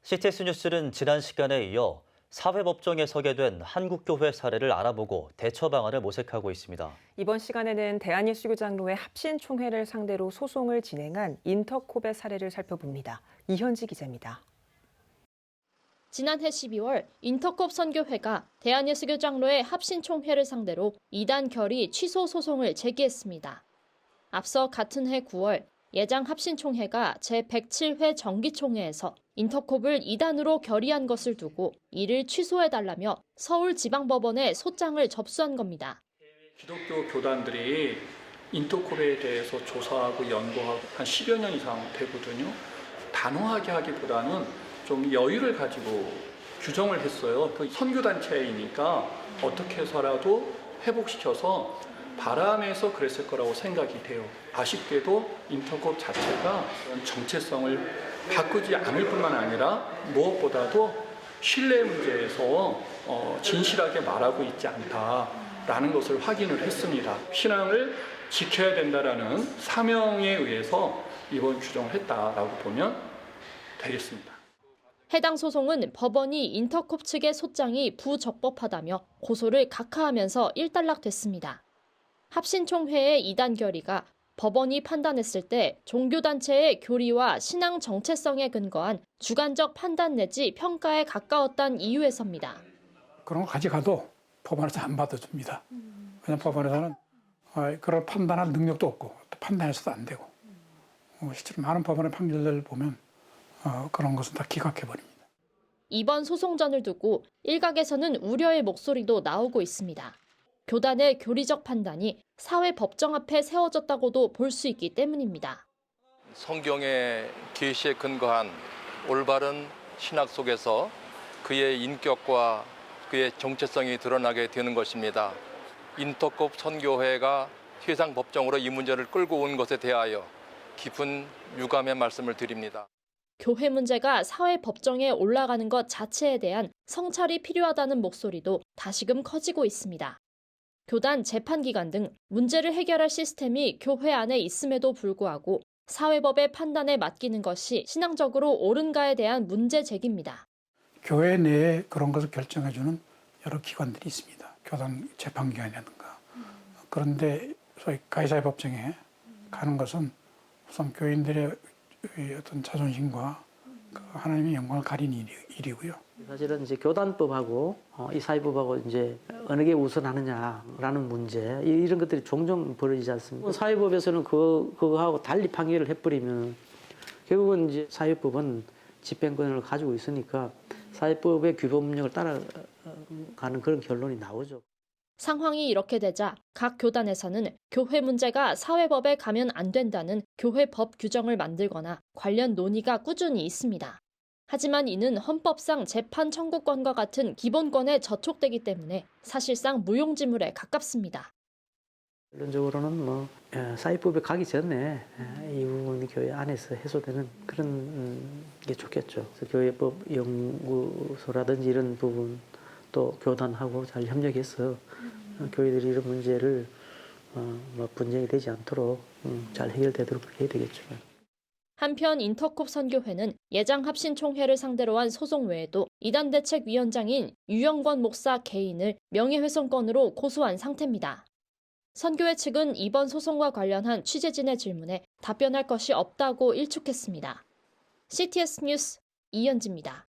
CTS 뉴스는 지난 시간에 이어 사회법정에 서게 된 한국교회 사례를 알아보고 대처 방안을 모색하고 있습니다. 이번 시간에는 대한예수교장로회 합신총회를 상대로 소송을 진행한 인터콥의 사례를 살펴봅니다. 이현지 기자입니다. 지난해 12월 인터콥 선교회가 대한예수교장로회 합신총회를 상대로 이단 결의 취소 소송을 제기했습니다. 앞서 같은 해 9월 예장 합신총회가 제107회 정기총회에서 인터콥을 이단으로 결의한 것을 두고 이를 취소해달라며 서울지방법원에 소장을 접수한 겁니다. 기독교 교단들이 인터콥에 대해서 조사하고 연구하고 한 10여 년 이상 되거든요. 단호하게 하기보다는 좀 여유를 가지고 규정을 했어요. 그 선교단체이니까 어떻게 해서라도 회복시켜서 바람에서 그랬을 거라고 생각이 돼요. 아쉽게도 인터콥 자체가 정체성을 바꾸지 않을 뿐만 아니라 무엇보다도 신뢰 문제에서 진실하게 말하고 있지 않다라는 것을 확인을 했습니다. 신앙을 지켜야 된다라는 사명에 의해서 이번 규정을 했다라고 보면 되겠습니다. 해당 소송은 법원이 인터콥 측의 소장이 부적법하다며 고소를 각하하면서 일단락됐습니다. 합신총회의 이단 결의가 법원이 판단했을 때 종교단체의 교리와 신앙 정체성에 근거한 주관적 판단 내지 평가에 가까웠다는 이유에서입니다. 그런 거 가져가도 법원에서 안 받아줍니다. 왜냐하면 법원에서는 그걸 판단할 능력도 없고 또 판단해서도 안 되고 실제로 많은 법원의 판결을 보면 그런 것은 다 기각해버립니다. 이번 소송전을 두고 일각에서는 우려의 목소리도 나오고 있습니다. 교단의 교리적 판단이 사회 법정 앞에 세워졌다고도 볼 수 있기 때문입니다. 성경의 계시에 근거한 올바른 신학 속에서 그의 인격과 그의 정체성이 드러나게 되는 것입니다. 인터콥 선교회가 해당 법정으로 이 문제를 끌고 온 것에 대하여 깊은 유감의 말씀을 드립니다. 교회 문제가 사회 법정에 올라가는 것 자체에 대한 성찰이 필요하다는 목소리도 다시금 커지고 있습니다. 교단 재판기관 등 문제를 해결할 시스템이 교회 안에 있음에도 불구하고 사회법의 판단에 맡기는 것이 신앙적으로 옳은가에 대한 문제 제기입니다. 교회 내에 그런 것을 결정해주는 여러 기관들이 있습니다. 교단 재판기관이라든가. 그런데 소위 가해사회법정에 가는 것은 우선 교인들의 어떤 자존심과 하나님의 영광을 가리는 일이고요. 사실은 이제 교단법하고 이 사회법하고 이제 어느 게 우선하느냐라는 문제 이런 것들이 종종 벌어지지 않습니까? 사회법에서는 그거하고 달리 판결을 해버리면 결국은 이제 사회법은 집행권을 가지고 있으니까 사회법의 규범령을 따라가는 그런 결론이 나오죠. 상황이 이렇게 되자 각 교단에서는 교회 문제가 사회법에 가면 안 된다는 교회 법 규정을 만들거나 관련 논의가 꾸준히 있습니다. 하지만 이는 헌법상 재판 청구권과 같은 기본권에 저촉되기 때문에 사실상 무용지물에 가깝습니다. 결론적으로는 사회법에 가기 전에 이 부분이 교회 안에서 해소되는 그런 게 좋겠죠. 그래서 교회법 연구소라든지 이런 부분 또 교단하고 잘 협력해서 교회들이 이런 문제를 분쟁이 되지 않도록 잘 해결되도록 그렇게 해야 되겠죠. 한편 인터콥 선교회는 예장 합신총회를 상대로 한 소송 외에도 이단대책위원장인 유영권 목사 개인을 명예훼손건으로 고소한 상태입니다. 선교회 측은 이번 소송과 관련한 취재진의 질문에 답변할 것이 없다고 일축했습니다. CTS 뉴스 이현지입니다.